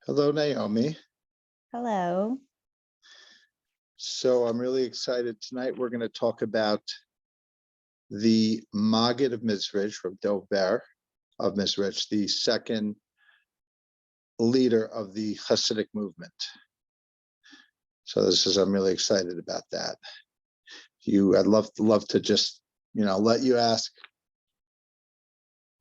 Hello, Naomi. Hello. So I'm really excited. Tonight we're going to talk about the Maggid of Mizritch, from Dover of Mizritch, the second leader of the Hasidic movement. So I'm really excited about that. I'd love to just, let you ask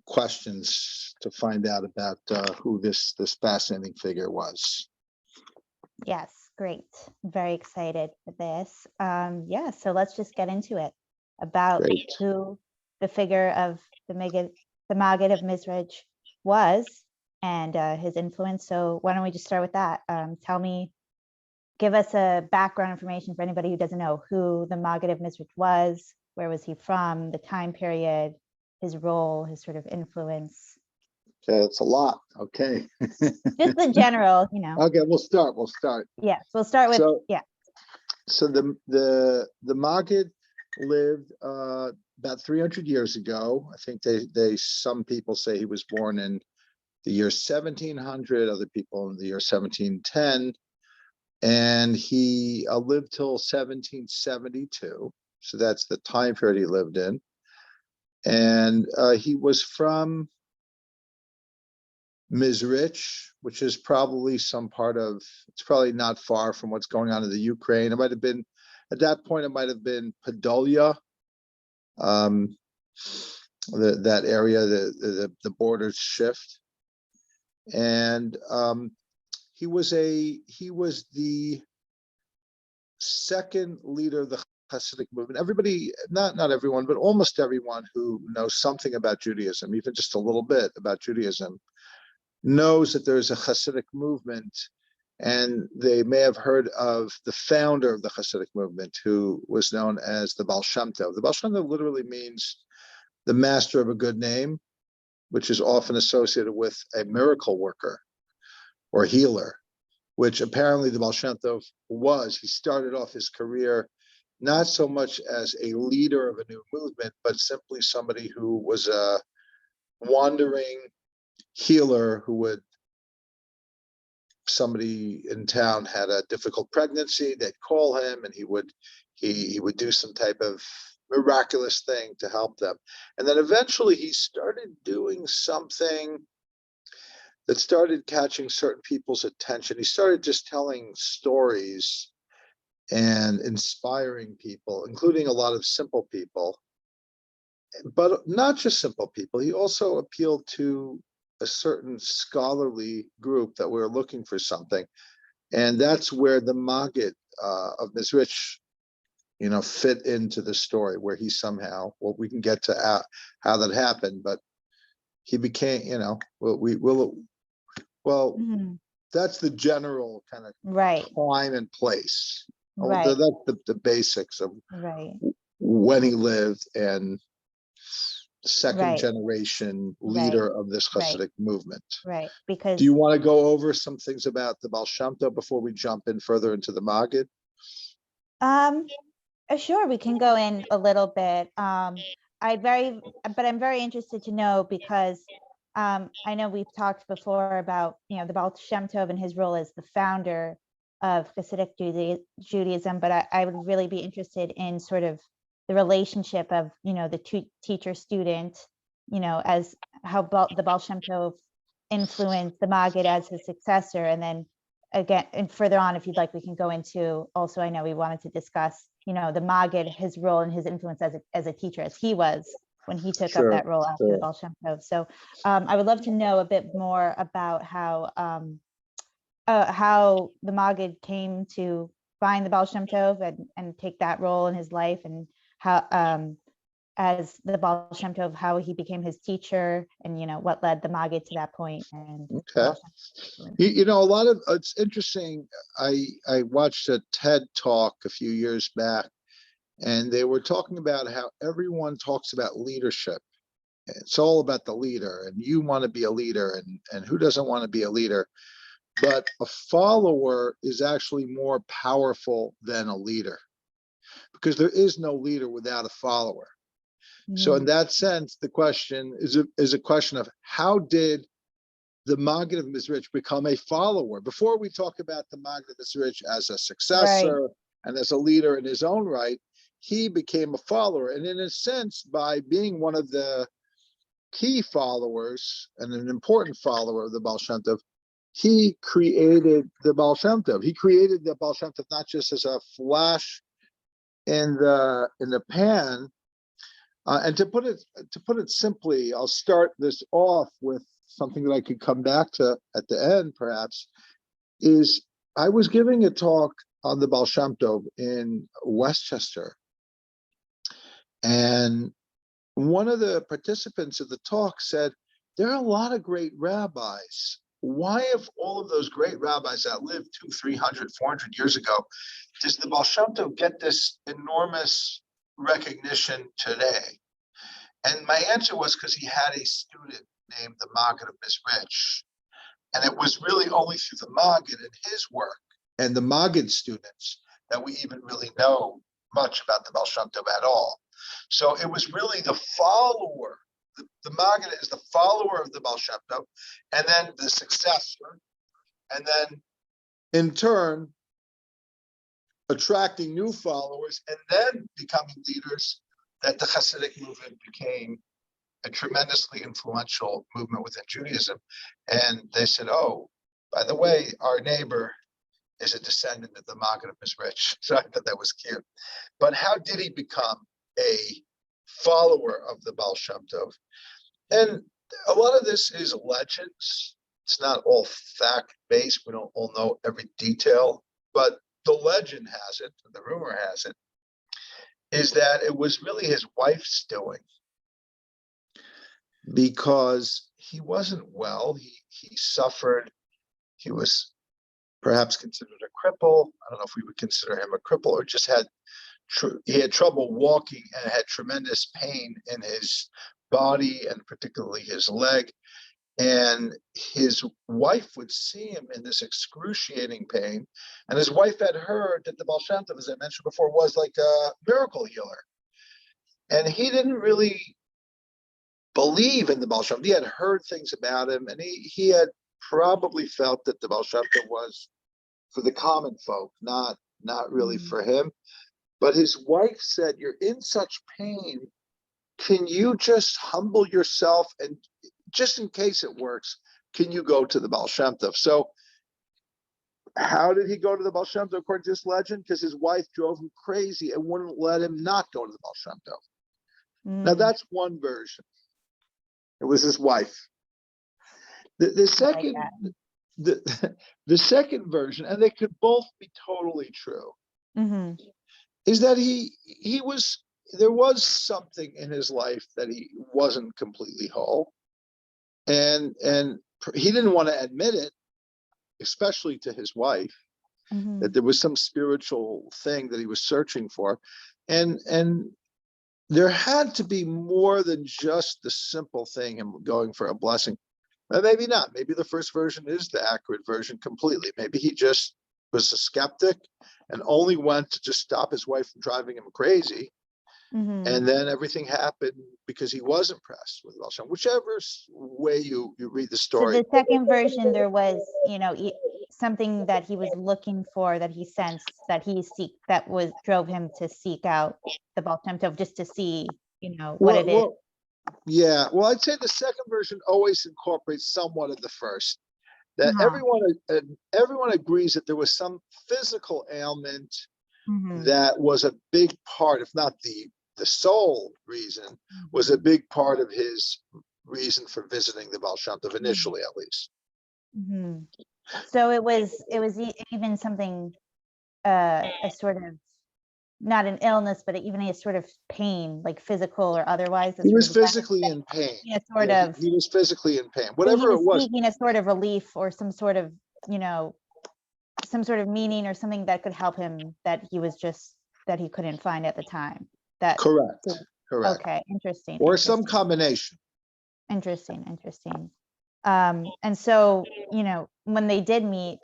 questions to find out about who this fascinating figure was. Yes, great. Very excited for this. Yeah, so let's just get into it about Great. who the figure of the Maggid of Mizritch was and his influence. So why don't we just start with that? Give us a background information for anybody who doesn't know who the Maggid of Mizritch was, where was he from, the time period, his role, his sort of influence. Okay, that's a lot. Okay. Just the general, Okay, we'll start. Yes, we'll start with, So the Magid lived about 300 years ago. I think some people say he was born in the year 1700, other people in the year 1710, and he lived till 1772. So that's the time period he lived in, and he was from Mizritch, which is probably it's probably not far from what's going on in the Ukraine. It might have been, at that point, it might have been Podolia, that area, the borders shift. And he was the second leader of the Hasidic movement. Everybody, not everyone, but almost everyone who knows something about Judaism, even just a little bit about Judaism, knows that there's a Hasidic movement, and they may have heard of the founder of the Hasidic movement, who was known as the Baal Shem Tov. The Baal Shem Tov literally means the master of a good name, which is often associated with a miracle worker or healer, which apparently the Baal Shem Tov was. He started off his career not so much as a leader of a new movement, but simply somebody who was a wandering healer somebody in town had a difficult pregnancy, they'd call him, and he would do some type of miraculous thing to help them. And then eventually he started doing something that started catching certain people's attention. He started just telling stories and inspiring people, including a lot of simple people, but not just simple people. He also appealed to a certain scholarly group that were looking for something, and that's where the Maggid of Mizritch, fit into the story, where he somehow, well, we can get to how that happened, but he became, that's the general kind of time and place. Right. That's the basics of when he lived, and second generation leader of this Hasidic movement. Right. Because do you want to go over some things about the Baal Shem Tov before we jump in further into the Maggid? Sure, we can go in a little bit. But I'm very interested to know, because I know we've talked before about, the Baal Shem Tov and his role as the founder of Hasidic Judaism, but I would really be interested in sort of the relationship of, the teacher student, as how the Baal Shem Tov influenced the Magid as his successor. And then again, and further on, if you'd like, we can go into also, I know we wanted to discuss, the Magid, his role and his influence as a teacher, as he was when he took up that role after the Baal Shem Tov. So I would love to know a bit more about how the Magid came to find the Baal Shem Tov and take that role in his life, and how as the Baal Shem Tov, how he became his teacher, and what led the Magid to that point. And it's interesting. I watched a TED talk a few years back, and they were talking about how everyone talks about leadership. It's all about the leader, and you want to be a leader, and who doesn't want to be a leader? But a follower is actually more powerful than a leader, because there is no leader without a follower. So in that sense, the question is a question of, how did the Maggid of Mizritch become a follower. Before we talk about the Maggid of Mizritch as a Right. successor and as a leader in his own right, he became a follower. And in a sense, by being one of the key followers and an important follower of the Baal Shem Tov, he created the Baal Shem Tov. He created the Baal Shem Tov not just as a flash in the pan. And to put it simply, I'll start this off with something that I could come back to at the end, perhaps, is I was giving a talk on the Baal Shem Tov in Westchester, and one of the participants of the talk said, there are a lot of great rabbis. Why, if all of those great rabbis that lived 200, 300, 400 years ago, does the Baal Shem Tov get this enormous recognition today? And my answer was because he had a student named the Maggid of Mizritch. And it was really only through the Magid and his work and the Magid students that we even really know much about the Baal Shem Tov at all. So it was really the follower. The Magid is the follower of the Baal Shem Tov, and then the successor, and then in turn attracting new followers and then becoming leaders, that the Hasidic movement became a tremendously influential movement within Judaism. And they said, oh, by the way, our neighbor is a descendant of the Maggid of Mizritch. So I thought that was cute. But how did he become a follower of the Baal Shem Tov? And a lot of this is legends. It's not all fact-based. We don't all know every detail, but the legend has it, the rumor has it, is that it was really his wife's doing, because he wasn't well. He suffered. He was perhaps considered a cripple. I don't know if we would consider him a cripple, or just he had trouble walking and had tremendous pain in his body and particularly his leg. And his wife would see him in this excruciating pain. And his wife had heard that the Baal Shem Tov, as I mentioned before, was like a miracle healer. And he didn't really believe in the Baal Shem Tov. He had heard things about him, and he had probably felt that the Baal Shem Tov was for the common folk, not really for him. But his wife said, you're in such pain. Can you just humble yourself, and just in case it works, can you go to the Baal Shem Tov? So how did he go to the Baal Shem Tov according to this legend? Because his wife drove him crazy and wouldn't let him not go to the Baal Shem Tov. Now that's one version. It was his wife. The second, the second version, and they could both be totally true, is that there was something in his life that he wasn't completely whole, and he didn't want to admit it, especially to his wife, that there was some spiritual thing that he was searching for, and there had to be more than just the simple thing and going for a blessing. But maybe not. Maybe the first version is the accurate version completely. Maybe he just was a skeptic and only went to just stop his wife from driving him crazy. And then everything happened because he was impressed with Baal Shem. Whichever way you read the story. So the second version, there was, something that he was looking for, that he sensed, that drove him to seek out the Baal Shem Tov, just to see, what it is. Yeah, well, I'd say the second version always incorporates somewhat of the first. That everyone agrees that there was some physical ailment that was a big part, if not the sole reason, was a big part of his reason for visiting the Baal Shem Tov initially, at least. So it was even something, a sort of, not an illness, but even a sort of pain, like physical or otherwise. He was physically in pain. Yeah, he was physically in pain. Whatever it was. Seeking a sort of relief or some sort of, some sort of meaning or something that could help him, that he couldn't find at the time. Correct. Okay, interesting. Or some combination. Interesting. And so, when they did meet,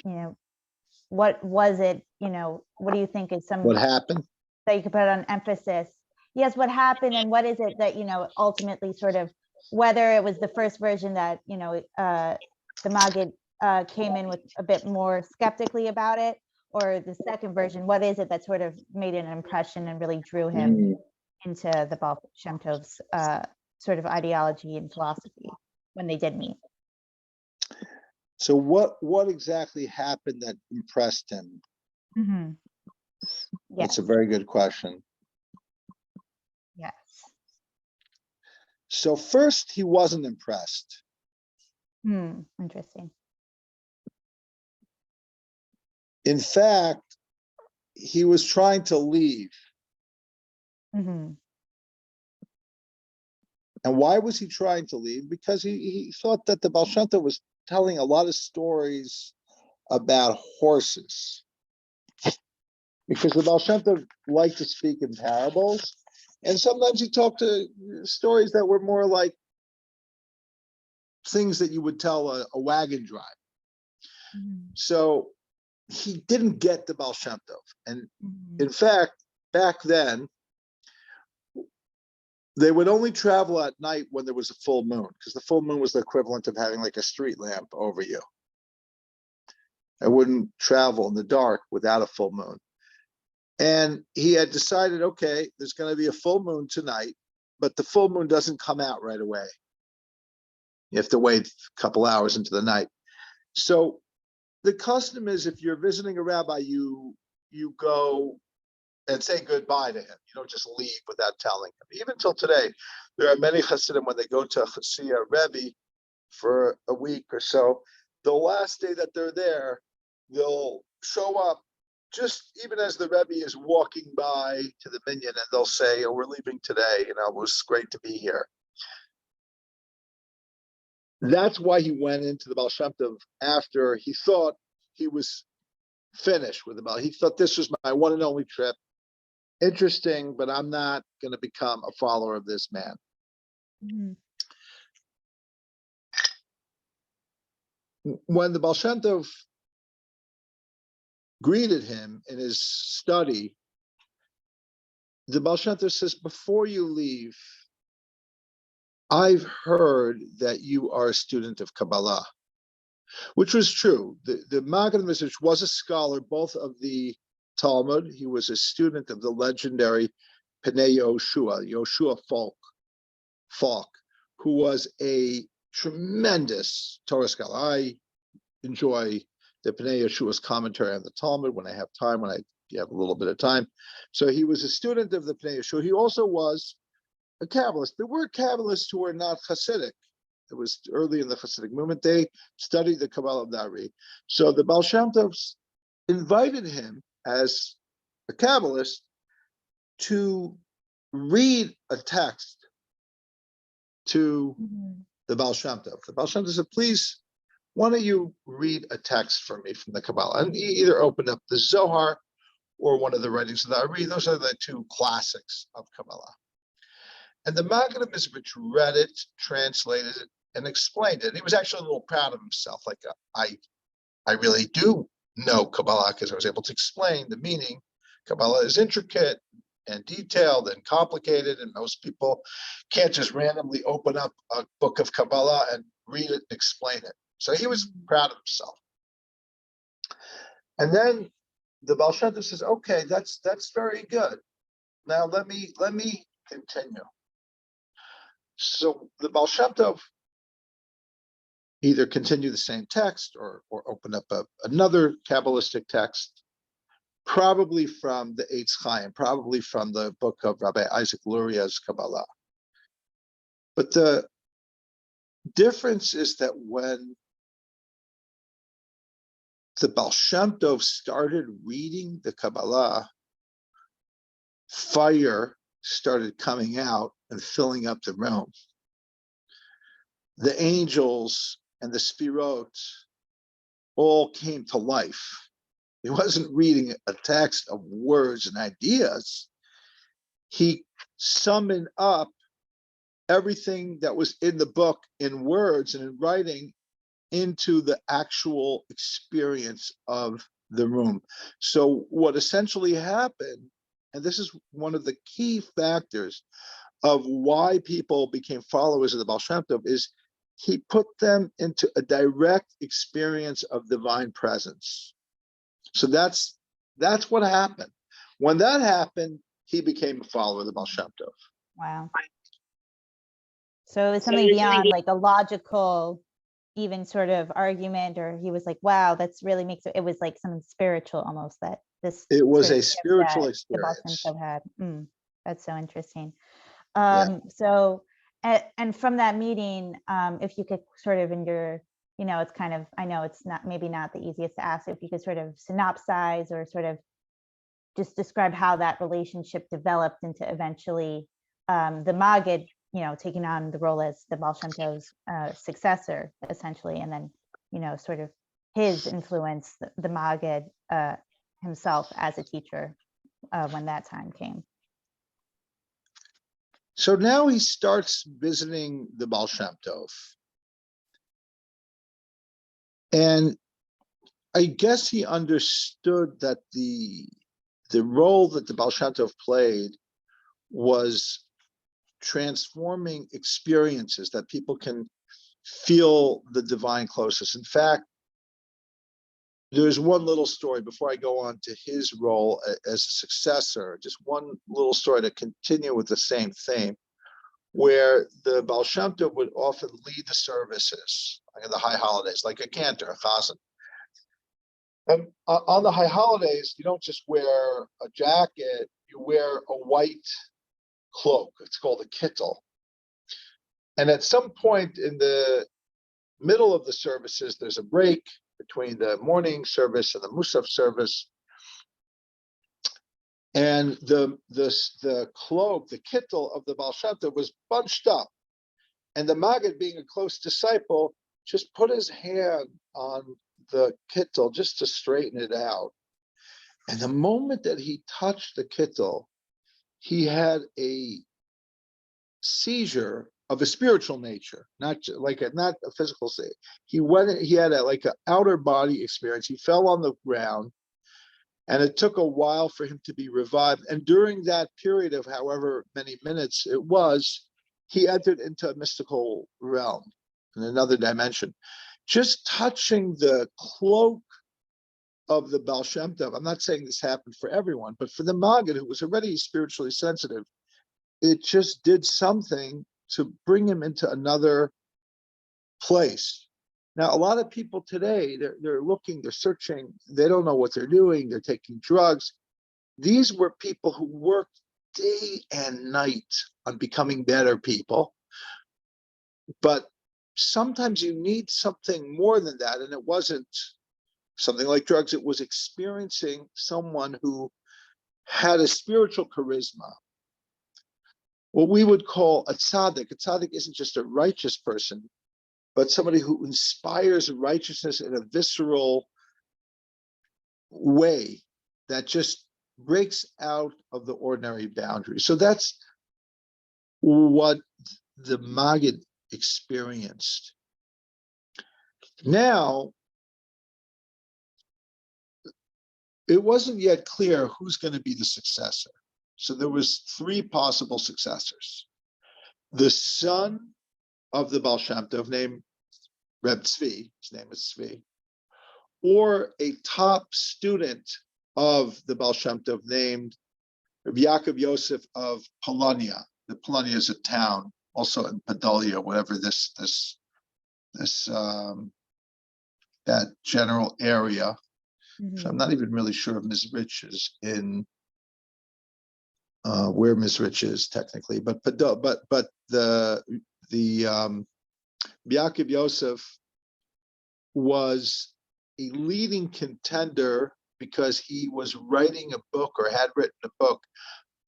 what was it, what do you think is what happened that you could put on emphasis? Yes, what happened, and what is it that, ultimately sort of, whether it was the first version that, the Magid came in with a bit more skeptically about it, or the second version, what is it that sort of made an impression and really drew him into the Baal Shem Tov's sort of ideology and philosophy when they did meet? So what exactly happened that impressed him? Mm-hmm. That's a very good question. Yes. So first, he wasn't impressed. Interesting. In fact, he was trying to leave. Mm-hmm. And why was he trying to leave? Because he thought that the Baal Shem Tov was telling a lot of stories about horses. Because the Baal Shem Tov liked to speak in parables. And sometimes he talked to stories that were more like things that you would tell a wagon drive. Mm-hmm. So he didn't get the Baal Shem Tov. And in fact, back then, they would only travel at night when there was a full moon, because the full moon was the equivalent of having like a street lamp over you. I wouldn't travel in the dark without a full moon. And he had decided, okay, there's going to be a full moon tonight, but the full moon doesn't come out right away. You have to wait a couple hours into the night. So the custom is, if you're visiting a rabbi, you go and say goodbye to him. You don't just leave without telling him. Even till today, there are many chassidim, when they go to see a Rebbe for a week or so, the last day that they're there, they'll show up just even as the Rebbe is walking by to the minyan, and they'll say, oh, we're leaving today. You know, it was great to be here. That's why he went into the Baal Shem Tov after he thought he was finished with the Baal. He thought, this was my one and only trip. Interesting, but I'm not going to become a follower of this man. Mm-hmm. When the Baal Shem Tov greeted him in his study, the Baal Shem Tov says, before you leave, I've heard that you are a student of Kabbalah, which was true. The Maggid of Mizritch was a scholar, both of the Talmud. He was a student of the legendary Pnei Yoshua Falk, who was a tremendous Torah scholar. I enjoy the Pnei Yeshua's commentary on the Talmud when I have time, when I have a little bit of time. So he was a student of the Pnei Yeshua. He also was a Kabbalist. There were Kabbalists who were not Hasidic. It was early in the Hasidic movement. They studied the Kabbalah of Dari. So the Baal Shem Tov invited him as a Kabbalist to read a text to the Baal Shem Tov. The Baal Shem Tov said, please, why don't you read a text for me from the Kabbalah? And he either opened up the Zohar or one of the writings of the Ari. Those are the two classics of Kabbalah. And the Maggid of Mizritch read it, translated it, and explained it. He was actually a little proud of himself. Like, I really do know Kabbalah because I was able to explain the meaning. Kabbalah is intricate and detailed and complicated, and most people can't just randomly open up a book of Kabbalah and read it and explain it. So he was proud of himself. And then the Baal Shem Tov says, okay, that's very good. Now let me continue. So the Baal Shem Tov either continue the same text or open up another Kabbalistic text, probably from the Eitz Chaim, probably from the book of Rabbi Isaac Luria's Kabbalah. But the difference is that when the Baal Shem Tov started reading the Kabbalah, fire started coming out and filling up the room. The angels and the Sfirot all came to life. He wasn't reading a text of words and ideas. He summoned up everything that was in the book in words and in writing into the actual experience of the room. So what essentially happened, and this is one of the key factors of why people became followers of the Baal Shem Tov, is he put them into a direct experience of divine presence. So that's what happened. When that happened, he became a follower of the Baal Shem Tov. Wow. So it was something beyond like a logical, even sort of argument, or he was like, wow, that's really makes it was like something spiritual almost that this. It was sort a of gift spiritual that the Baal Shem experience. Tov had. That's so interesting. Yeah. So, and from that meeting, if you could sort of in your, it's kind of, I know it's not, maybe not the easiest to ask, if you could sort of synopsize or sort of just describe how that relationship developed into eventually the Magid, taking on the role as the Baal Shem Tov's successor, essentially, and then, sort of his influence, the Magid himself as a teacher when that time came. So now he starts visiting the Baal Shem Tov. And I guess he understood that the role that the Baal Shem Tov played was transforming experiences that people can feel the divine closeness. In fact, there's one little story before I go on to his role as a successor, just one little story to continue with the same theme, where the Baal Shem Tov would often lead the services, like the high holidays, like a cantor, a chazan. And on the high holidays, you don't just wear a jacket, you wear a white cloak. It's called a kittel. And at some point in the middle of the services, there's a break between the morning service and the Musaf service. And the cloak, the kittel of the Baal Shem Tov was bunched up. And the Magid, being a close disciple, just put his hand on the kittel just to straighten it out. And the moment that he touched the kittel, he had a seizure of a spiritual nature, not a physical state. He had an outer body experience. He fell on the ground, and it took a while for him to be revived. And during that period of however many minutes it was, he entered into a mystical realm in another dimension. Just touching the cloak of the Baal Shem Tov, I'm not saying this happened for everyone, but for the Magid, who was already spiritually sensitive, it just did something to bring him into another place. Now, a lot of people today, they're looking, they're searching, they don't know what they're doing, they're taking drugs. These were people who worked day and night on becoming better people. But sometimes you need something more than that, and it wasn't something like drugs. It was experiencing someone who had a spiritual charisma, what we would call a tzaddik. A tzaddik isn't just a righteous person, but somebody who inspires righteousness in a visceral way that just breaks out of the ordinary boundaries. So that's what the Magid experienced. Now, it wasn't yet clear who's going to be the successor. So there was 3 possible successors. The son of the Baal Shem Tov, named Reb Tzvi, his name is Tzvi, or a top student of the Baal Shem Tov named Rabbi Yaakov Yosef of Polonia. The Polonia is a town, also in Podolia, whatever that general area. Mm-hmm. So I'm not even really sure if Mizritch is in where Mizritch is technically, but the Yaakov Yosef was a leading contender because he was writing a book, or had written a book,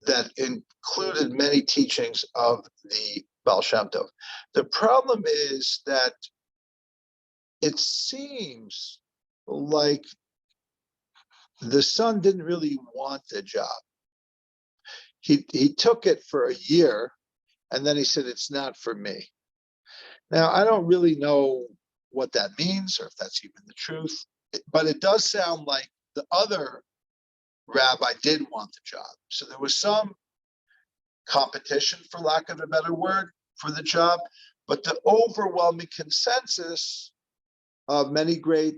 that included many teachings of the Baal Shem Tov. The problem is that it seems like the son didn't really want the job. He took it for a year, and then he said, it's not for me. Now, I don't really know what that means, or if that's even the truth, but it does sound like the other rabbi did want the job. So there was some competition, for lack of a better word, for the job, But the overwhelming consensus of many great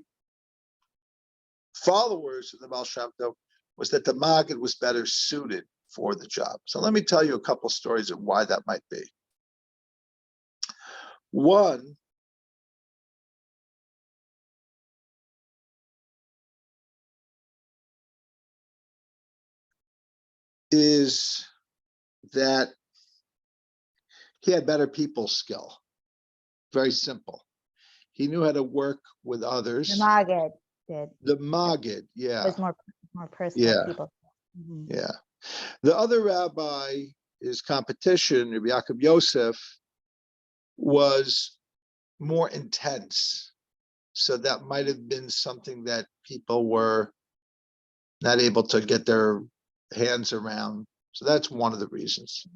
followers of the Baal Shem Tov was that the Magid was better suited for the job. So let me tell you a couple stories of why that might be. One is that he had better people skill. Very simple. He knew how to work with others. The Magid did. The Magid, yeah. It was more personal Yeah. people. Mm-hmm. Yeah. The other rabbi, his competition, Rabbi Yaakov Yosef, was more intense. So that might have been something that people were not able to get their hands around. So that's one of the reasons.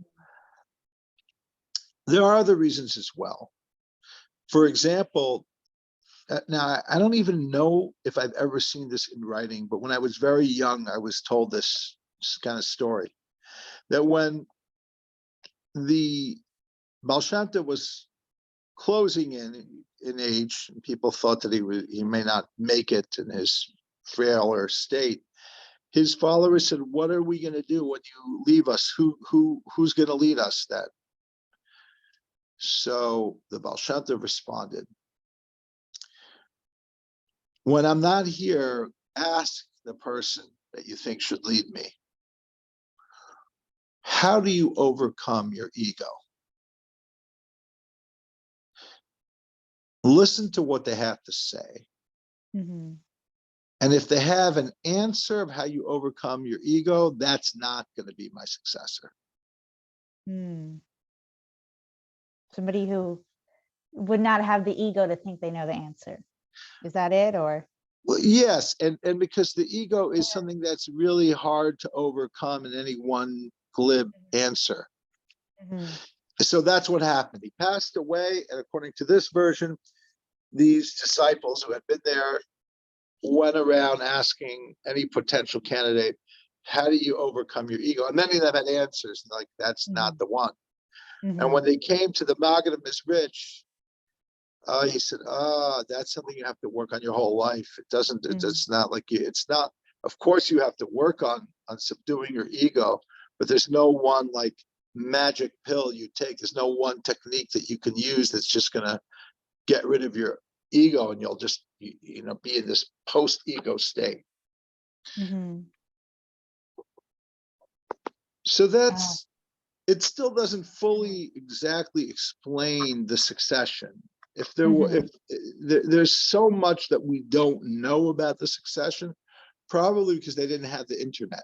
There are other reasons as well. For example, now I don't even know if I've ever seen this in writing, but when I was very young, I was told this kind of story, that when the Baal Shem Tov was closing in age, and people thought that he may not make it in his frailer state, his followers said, "What are we going to do when you leave us? Who's going to lead us then?" So the Baal Shem Tov responded, "When I'm not here, ask the person that you think should lead me, how do you overcome your ego? Listen to what they have to say. Mm-hmm. And if they have an answer of how you overcome your ego, that's not going to be my successor." Somebody who would not have the ego to think they know the answer. Is that it, or? Well, yes, and because the ego is something that's really hard to overcome in any one glib answer. Mm-hmm. So that's what happened. He passed away, and according to this version, these disciples who had been there went around asking any potential candidate, how do you overcome your ego? And many of them had answers, like, that's not the one. Mm-hmm. And when they came to the Maggid of Mizritch, he said, that's something you have to work on your whole life. It doesn't, it's not like you, it's not, of course you have to work on subduing your ego, but there's no one like magic pill you take. There's no one technique that you can use that's just going to get rid of your ego, and you'll just, you know, be in this post-ego state. Mm-hmm. So that's, it still doesn't fully exactly explain the succession. If there were, if there's so much that we don't know about the succession, probably because they didn't have the internet.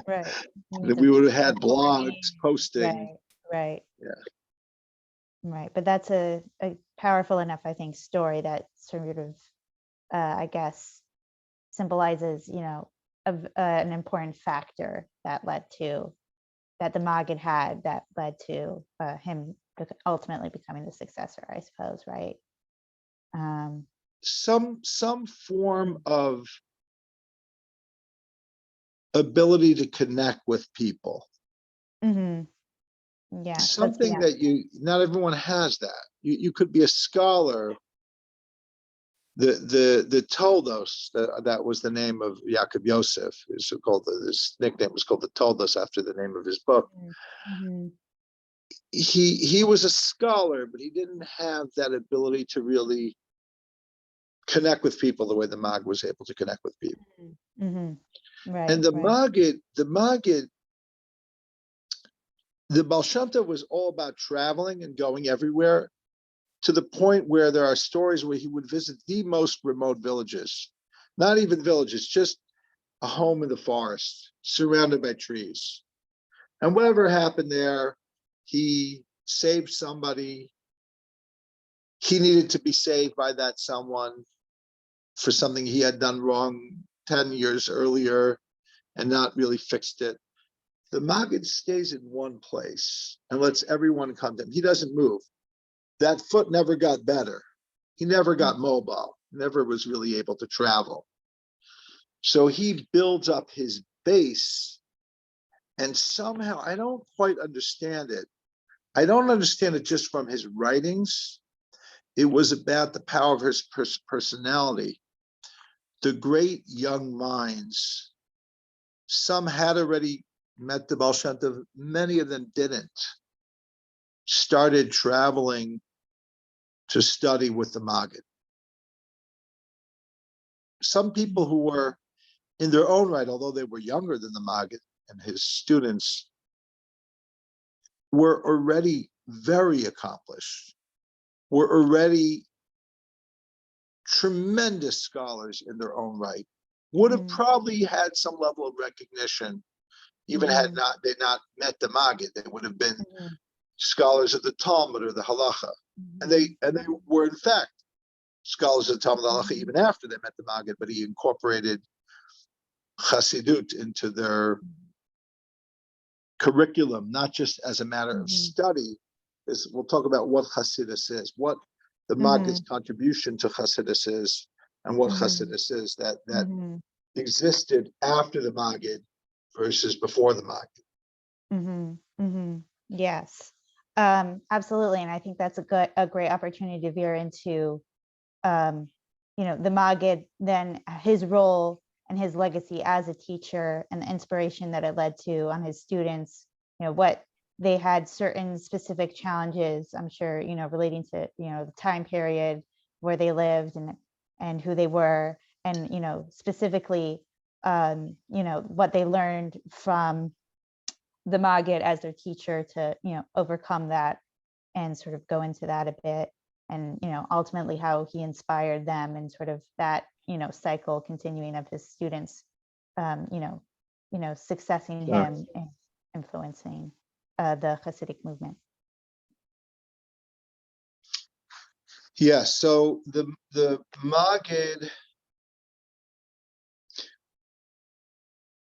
Right. We would have had blogs posting. Right. Yeah. Right. But that's a powerful enough, I think, story that sort of, I guess, symbolizes, you know, an important factor that led to, that the Magid had, that led to him ultimately becoming the successor, I suppose, right? Some form of ability to connect with people. Yeah. Something that not everyone has that. You could be a scholar. The Toldos, that was the name of Yaakov Yosef, is called, his nickname was called the Toldos after the name of his book. He was a scholar, but he didn't have that ability to really connect with people the way the Mag was able to connect with people. Right. And the Magid, the Baal Shem Tov was all about traveling and going everywhere, to the point where there are stories where he would visit the most remote villages, not even villages, just a home in the forest surrounded by trees. And whatever happened there, he saved somebody. He needed to be saved by that someone for something he had done wrong 10 years earlier and not really fixed it. The Magid stays in one place and lets everyone come to him. He doesn't move. That foot never got better. He never got mobile, never was really able to travel. So he builds up his base, and somehow, I don't quite understand it, I don't understand it just from his writings. It was about the power of his personality. The great young minds, some had already met the Baal Shem Tov, many of them didn't, started traveling to study with the Magid. Some people who were in their own right, although they were younger than the Magid and his students, were already very accomplished, were already tremendous scholars in their own right, would have probably had some level of recognition, even had they not met the Magid. They would have been scholars of the Talmud or the Halacha, and they were in fact scholars of the Talmud Halacha even after they met the Magid. But he incorporated Chassidut into their curriculum, not just as a matter of study. We'll talk about what Chassidus is, what the Magid's contribution to Chassidus is, and what Chassidus is that existed after the Magid versus before the Magid. Yes, absolutely, and I think that's a great opportunity to veer into, the Magid, then his role and his legacy as a teacher, and the inspiration that it led to on his students. What they had, certain specific challenges, I'm sure, relating to, the time period where they lived and who they were, and, specifically, what they learned from the Magid as their teacher to, overcome that and sort of go into that a bit. And, ultimately how he inspired them, and sort of that, cycle continuing of his students, successing him and influencing the Hasidic movement. Yeah, so the Magid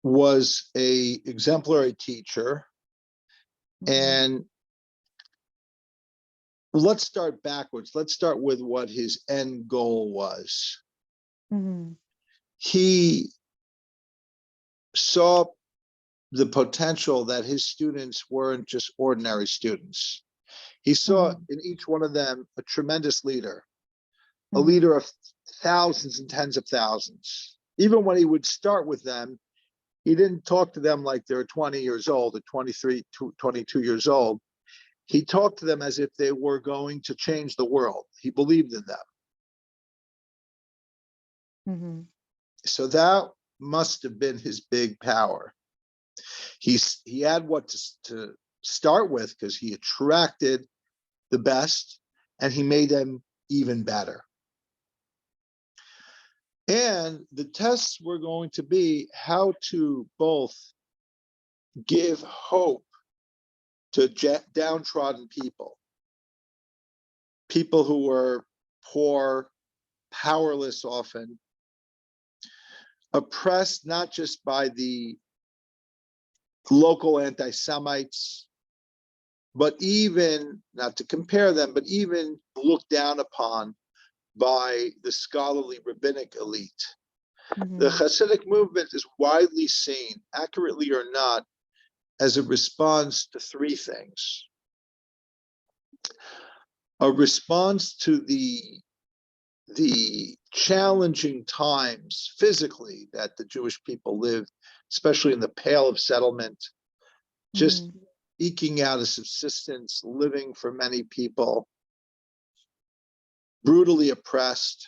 was a exemplary teacher, and let's start backwards. Let's start with what his end goal was. He saw the potential that his students weren't just ordinary students. He saw in each one of them a tremendous leader, a leader of thousands and tens of thousands. Even when he would start with them, he didn't talk to them like they're 20 years old or 23, 22 years old. He talked to them as if they were going to change the world. He believed in them. So that must have been his big power. He had what to start with, because he attracted the best and he made them even better. And the tests were going to be how to both give hope to downtrodden people, people who were poor, powerless often, oppressed not just by the local anti-Semites, but even, not to compare them, but even looked down upon by the scholarly rabbinic elite. The Hasidic movement is widely seen, accurately or not, as a response to three things. A response to the challenging times physically that the Jewish people lived, especially in the Pale of Settlement, just eking out a subsistence, living for many people, brutally oppressed,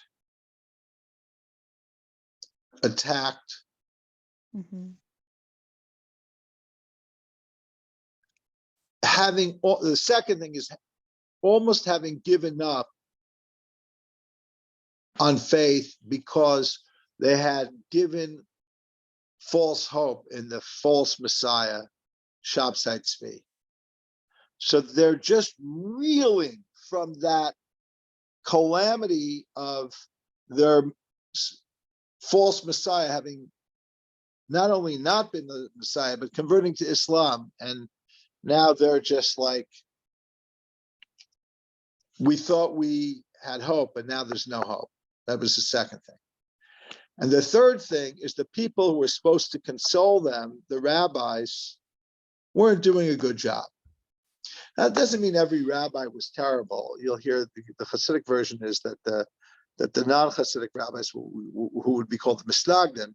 attacked. The second thing is almost having given up on faith because they had given false hope in the false Messiah, Shabtai Tzvi. So they're just reeling from that calamity of their false Messiah having not only not been the Messiah, but converting to Islam. And now they're just like, we thought we had hope, but now there's no hope. That was the second thing. And the third thing is the people who were supposed to console them, the rabbis, weren't doing a good job. That doesn't mean every rabbi was terrible. You'll hear the Hasidic version is that the non-Hasidic rabbis who would be called the Misnagdim,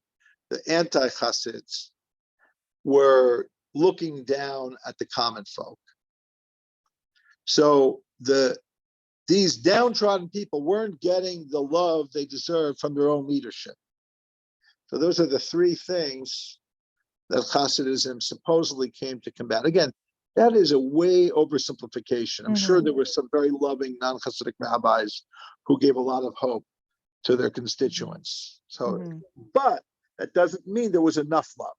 the anti-Hasids, were looking down at the common folk. So these downtrodden people weren't getting the love they deserved from their own leadership. So those are the three things that Chassidism supposedly came to combat. Again, that is a way oversimplification. I'm sure there were some very loving non-Hasidic rabbis who gave a lot of hope to their constituents. So, but that doesn't mean there was enough love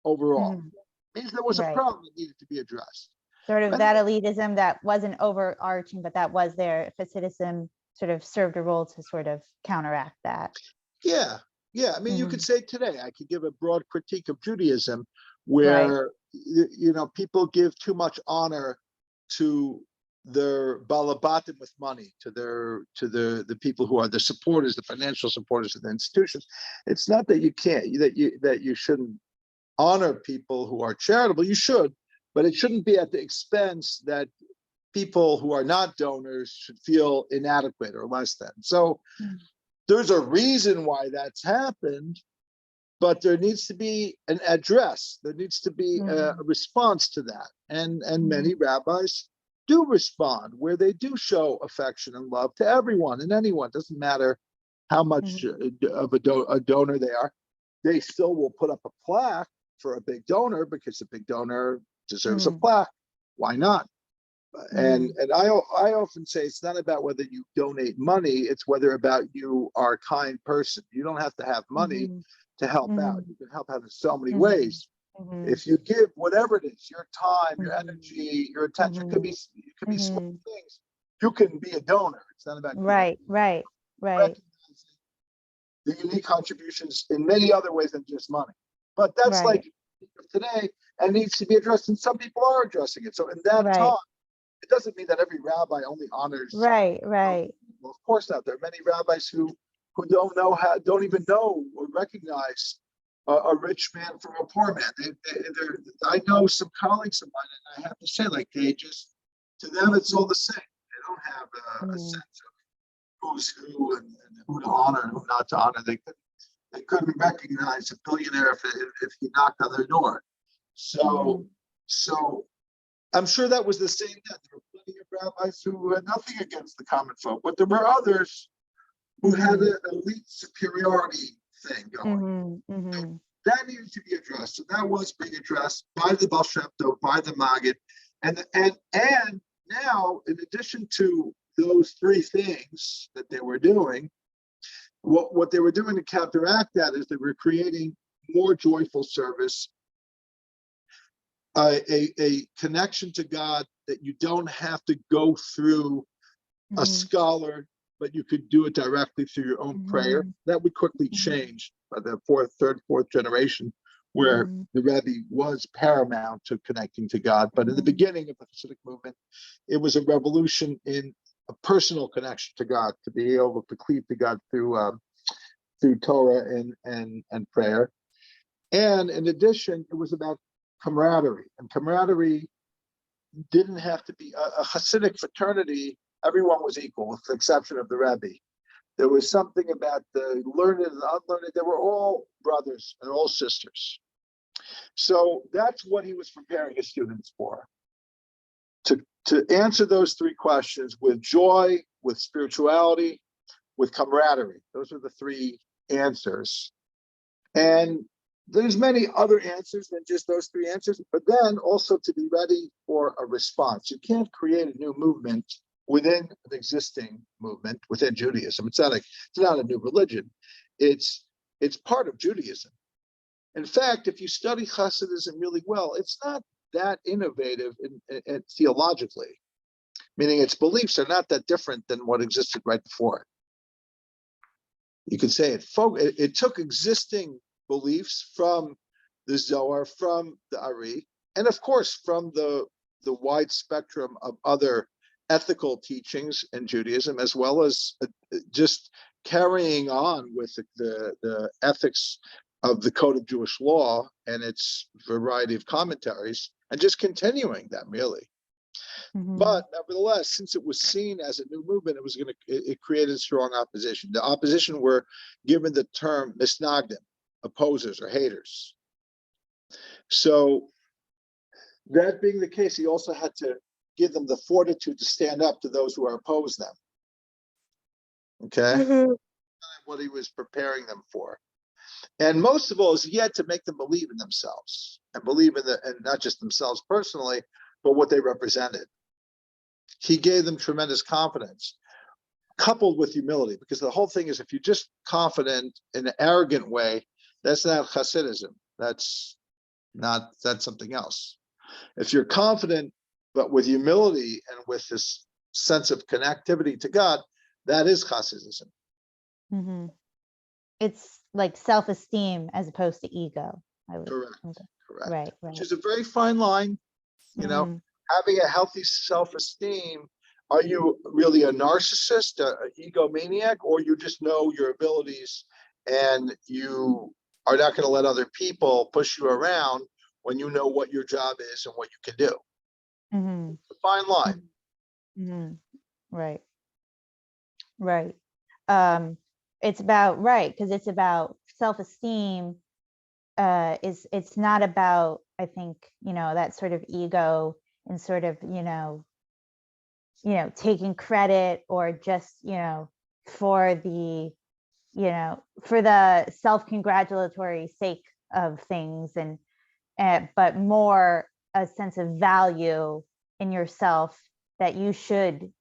overall. It means there was a problem that needed to be addressed. Sort of that elitism that wasn't overarching, but that was there. Chasidism sort of served a role to sort of counteract that. Yeah. I mean, you could say today, I could give a broad critique of Judaism where, people give too much honor to their balabatim with money, to the people who are the supporters, the financial supporters of the institutions. It's not that you can't, that you shouldn't honor people who are charitable. You should, but it shouldn't be at the expense that people who are not donors should feel inadequate or less than. So there's a reason why that's happened, but there needs to be an address. There needs to be a response to that. And many rabbis do respond, where they do show affection and love to everyone and anyone. Doesn't matter how much of a donor they are. They still will put up a plaque for a big donor because the big donor deserves a plaque. Why not? And I often say it's not about whether you donate money, it's whether about you are a kind person. You don't have to have money to help out. You can help out in so many ways. If you give whatever it is, your time, your energy, your attention, it could be small things. You can be a donor. It's not about right. recognizing the unique contributions in many other ways than just money. But that's like today and needs to be addressed, and some people are addressing it. So in that time, it doesn't mean that every rabbi only honors. Right. Well, of course not. There are many rabbis who don't even know or recognize a rich man from a poor man. I know some colleagues of mine, and I have to say, to them, it's all the same. They don't have a sense of who's who and who to honor and who not to honor. They couldn't recognize a billionaire if he knocked on their door. So I'm sure that was the same then. There were plenty of rabbis who had nothing against the common folk, but there were others who had an elite superiority thing going. That needed to be addressed. So that was being addressed by the Baal Shem Tov, by the Magid. And now, in addition to those three things that they were doing, what they were doing to counteract that is they were creating more joyful service, a connection to God that you don't have to go through a scholar, but you could do it directly through your own prayer. That would quickly change by the third, fourth generation, where the Rebbe was paramount to connecting to God. But in the beginning of the Hasidic movement, it was a revolution in a personal connection to God, to be able to cleave to God through Torah and prayer. And in addition, it was about camaraderie, and camaraderie didn't have to be a Hasidic fraternity. Everyone was equal, with the exception of the Rebbe. There was something about the learned and the unlearned. They were all brothers and all sisters. So that's what he was preparing his students for. To answer those three questions with joy, with spirituality, with camaraderie. Those are the three answers. And there's many other answers than just those three answers, but then also to be ready for a response. You can't create a new movement within an existing movement within Judaism. It's not a new religion. It's part of Judaism. In fact, if you study Chassidism really well, it's not that innovative in theologically, meaning its beliefs are not that different than what existed right before it. You could say it took existing beliefs from the Zohar, from the Ari, and of course from the wide spectrum of other ethical teachings in Judaism, as well as just carrying on with the ethics of the Code of Jewish Law and its variety of commentaries, and just continuing them, really. But nevertheless, since it was seen as a new movement, it created strong opposition. The opposition were given the term misnagdim, opposers or haters. So that being the case, he also had to give them the fortitude to stand up to those who are opposed them. Okay, what he was preparing them for. And most of all, is he had to make them believe in themselves and believe in and not just themselves personally, but what they represented. He gave them tremendous confidence, coupled with humility, because the whole thing is, if you're just confident in an arrogant way, that's not chasidism. That's something else. If you're confident, but with humility and with this sense of connectivity to God, that is chasidism. It's like self-esteem as opposed to ego. Correct. Right. Which is a very fine line, having a healthy self-esteem. Are you really a narcissist, an egomaniac, or you just know your abilities and you are not going to let other people push you around when you know what your job is and what you can do? It's a fine line. Right. It's about, because it's about self-esteem. It's not about, I think, that sort of ego and sort of, taking credit, or just, for the, for the self-congratulatory sake of things, but more a sense of value in yourself, that you should,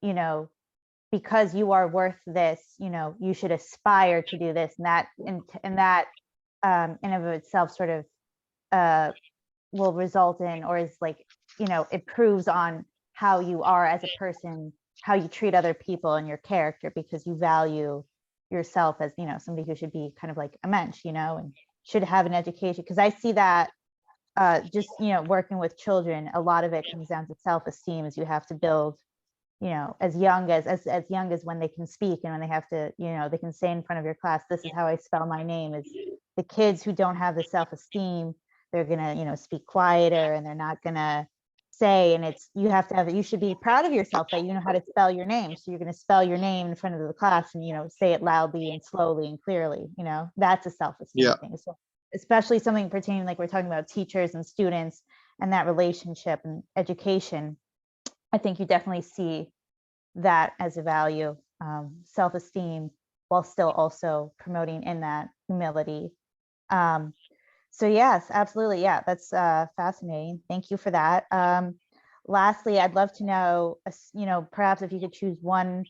because you are worth this, you should aspire to do this, and that in of itself sort of will result in, or is like, it proves on how you are as a person, how you treat other people, and your character, because you value yourself as, somebody who should be kind of like a mensch, and should have an education. Because I see that just, working with children, a lot of it comes down to self-esteem, as you have to build, as young as when they can speak, and when they have to, they can say in front of your class, this is how I spell my name. Is the kids who don't have the self-esteem, they're gonna, speak quieter, and they're not gonna say, and you should be proud of yourself that you know how to spell your name. So you're gonna spell your name in front of the class, and, say it loudly and slowly and clearly, that's a self-esteem thing. So especially something pertaining, like we're talking about teachers and students and that relationship and education, I think you definitely see that as a value, self-esteem, while still also promoting in that humility. So yes, absolutely. Yeah, that's fascinating. Thank you for that. Lastly, I'd love to know, perhaps if you could choose one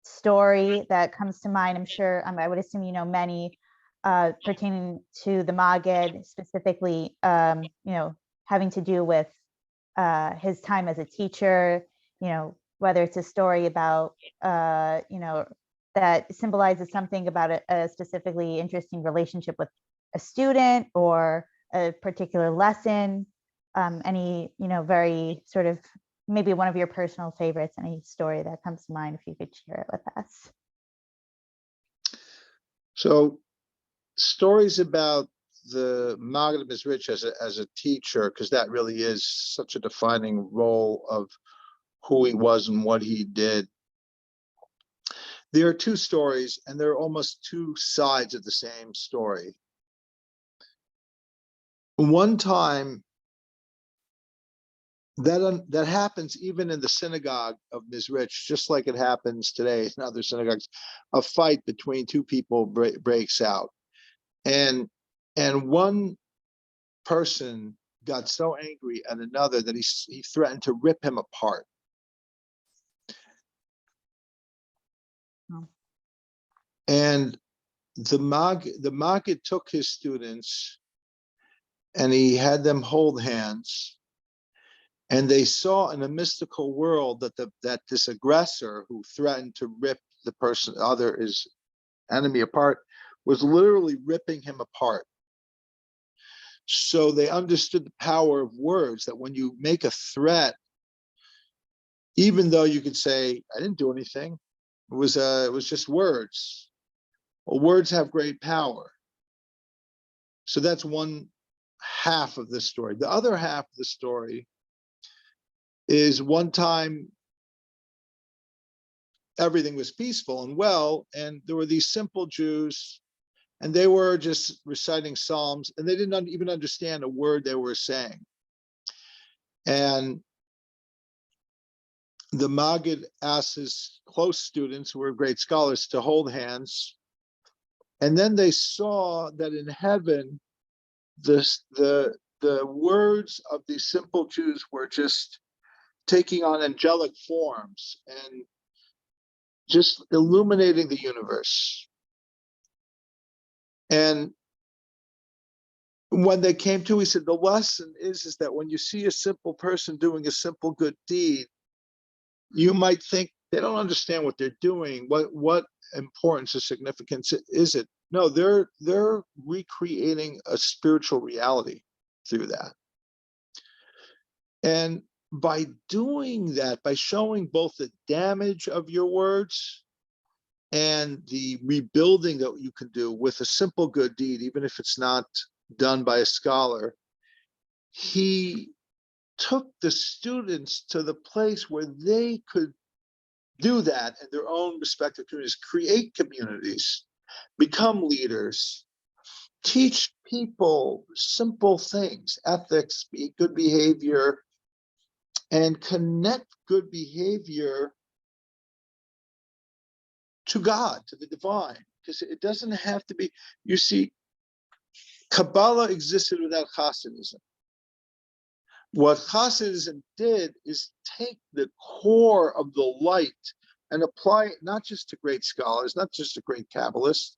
story that comes to mind. I'm sure, I would assume many pertaining to the Magid, specifically, having to do with his time as a teacher, whether it's a story about, that symbolizes something about a specifically interesting relationship with a student, or a particular lesson, any, very sort of, maybe one of your personal favorites, any story that comes to mind, if you could share it with us. So stories about the Maggid of Mizritch as a teacher, because that really is such a defining role of who he was and what he did. There are two stories, and they're almost two sides of the same story. One time, that happens even in the synagogue of Mizritch, just like it happens today in other synagogues. A fight between two people breaks out, and one person got so angry at another that he threatened to rip him apart. Oh. And the Magid took his students, and he had them hold hands, and they saw in a mystical world that this aggressor who threatened to rip his enemy apart, was literally ripping him apart. So they understood the power of words, that when you make a threat, even though you could say, I didn't do anything, it was just words. Well, words have great power. So that's one half of the story. The other half of the story is one time everything was peaceful and well, and there were these simple Jews, and they were just reciting Psalms, and they didn't even understand a word they were saying. And the Magid asked his close students, who were great scholars, to hold hands. And then they saw that in heaven, the words of these simple Jews were just taking on angelic forms and just illuminating the universe. And when they came to, he said, the lesson is that when you see a simple person doing a simple good deed, you might think they don't understand what they're doing. What importance or significance is it? No, they're recreating a spiritual reality through that. And by doing that, by showing both the damage of your words and the rebuilding that you can do with a simple good deed, even if it's not done by a scholar, he took the students to the place where they could do that in their own respective communities, create communities, become leaders, teach people simple things, ethics, good behavior, and connect good behavior to God, to the divine. Because it doesn't have to be, you see, Kabbalah existed without Chassidism. What Chassidism did is take the core of the light and apply it not just to great scholars, not just to great Kabbalists,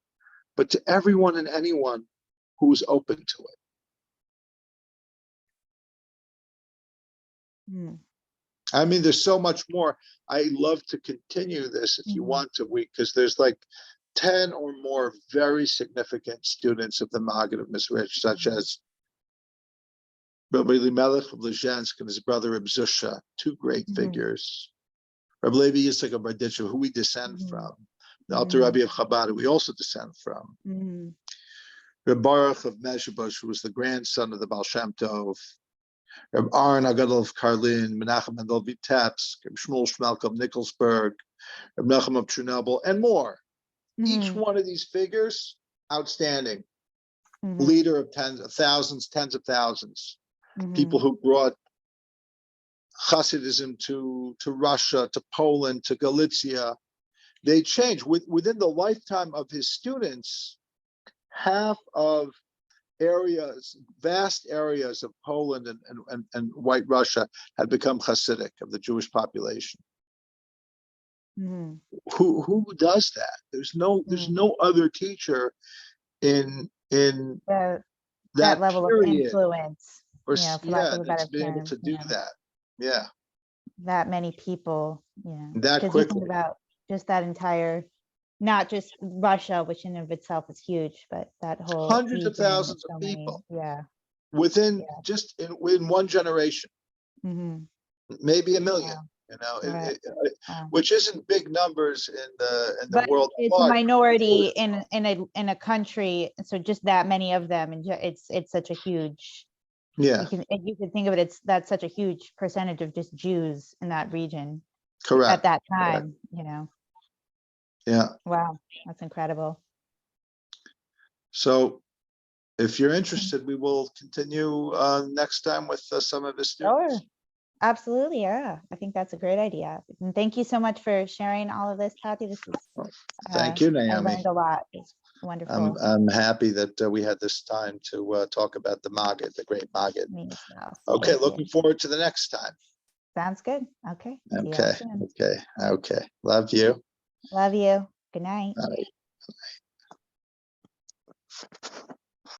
but to everyone and anyone who's open to it. I mean, there's so much more. I love to continue this if you want to, because there's like 10 or more very significant students of the Maggid of Mizritch, such as Rabbi Elimelech of Lezhensk and his brother Reb Zusha, two great figures. Rabbi Levi Yitzchak of Berditchev, who we descend from. The Alter Rabbi of Chabad, who we also descend from. Reb Baruch of Mezhebush, who was the grandson of the Baal Shem Tov. Reb Aaron Agadol of Karlin, Menachem Mendel Vitebsk, Reb Shmuel Shmelk of Nikolsburg, Reb Nachum of Chernobyl, and more. Each one of these figures, outstanding. Leader of tens of thousands, tens of thousands. People who brought Chassidism to Russia, to Poland, to Galicia. They changed. Within the lifetime of his students, half of areas, vast areas of Poland and White Russia had become Hasidic, of the Jewish population. Who does that? There's no other teacher in that level period, of influence, or that's been able to do that. Yeah, that many people, that because you think about just that entire, not just Russia, which in of itself is huge, but that whole hundreds of thousands of people. Within just in one generation, maybe a million. Which isn't big numbers in the world. It's a minority in a country, so just that many of them, and it's such a huge. You can think of it. That's such a huge percentage of just Jews in that region. Correct. At that time, Yeah. Wow, that's incredible. So, if you're interested, we will continue next time with some of his students. Sure. Absolutely, yeah. I think that's a great idea. And thank you so much for sharing all of this, Tati. This is thank you, Naomi. I learned a lot. It's wonderful. I'm happy that we had this time to talk about the Magid, the great Magid. Okay, looking forward to the next time. Sounds good. Okay. Okay. Love you. Love you. Good night. All right.